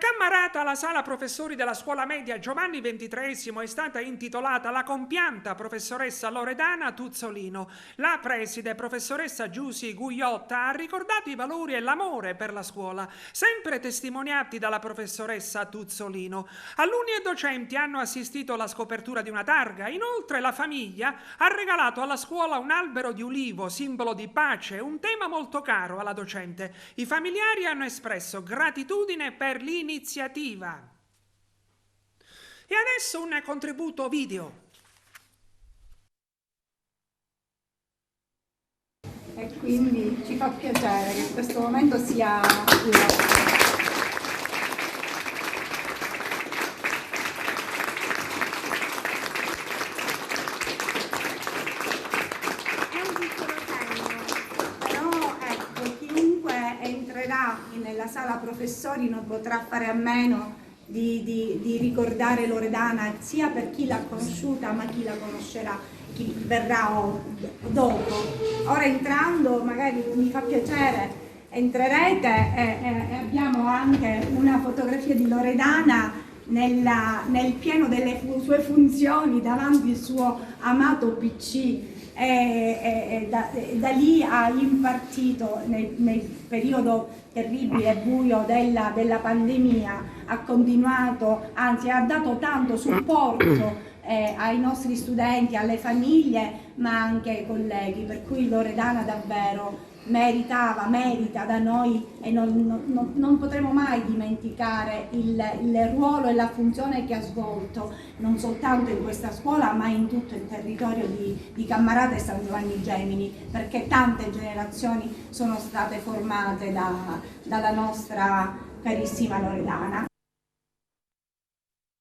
Cammarata, la sala professori della scuola media Giovanni XXIII è stata intitolata alla compianta professoressa Loredana Tuzzolino. La preside, professoressa Giusy Gugliotta, ha ricordato i valori e l'amore per la scuola, sempre testimoniati dalla professoressa Tuzzolino. Alunni e docenti hanno assistito alla scopertura di una targa. Inoltre la famiglia ha regalato alla scuola un albero di ulivo, simbolo di pace, un tema molto caro alla docente. I familiari hanno espresso gratitudine per l'iniziativa. E adesso un contributo video. E quindi ci fa piacere che questo momento sia nella sala professori non potrà fare a meno di ricordare Loredana, sia per chi l'ha conosciuta ma chi la conoscerà, chi verrà dopo. Ora entrando, magari mi fa piacere, entrerete e abbiamo anche una fotografia di Loredana nel pieno delle sue funzioni davanti al suo amato PC. Da lì ha impartito nel periodo terribile e buio della pandemia, ha continuato, anzi ha dato tanto supporto ai nostri studenti, alle famiglie, ma anche ai colleghi, per cui Loredana davvero merita da noi e non potremo mai dimenticare il ruolo e la funzione che ha svolto non soltanto in questa scuola ma in tutto il territorio di Cammarata e San Giovanni Gemini, perché tante generazioni sono state formate dalla nostra carissima Loredana.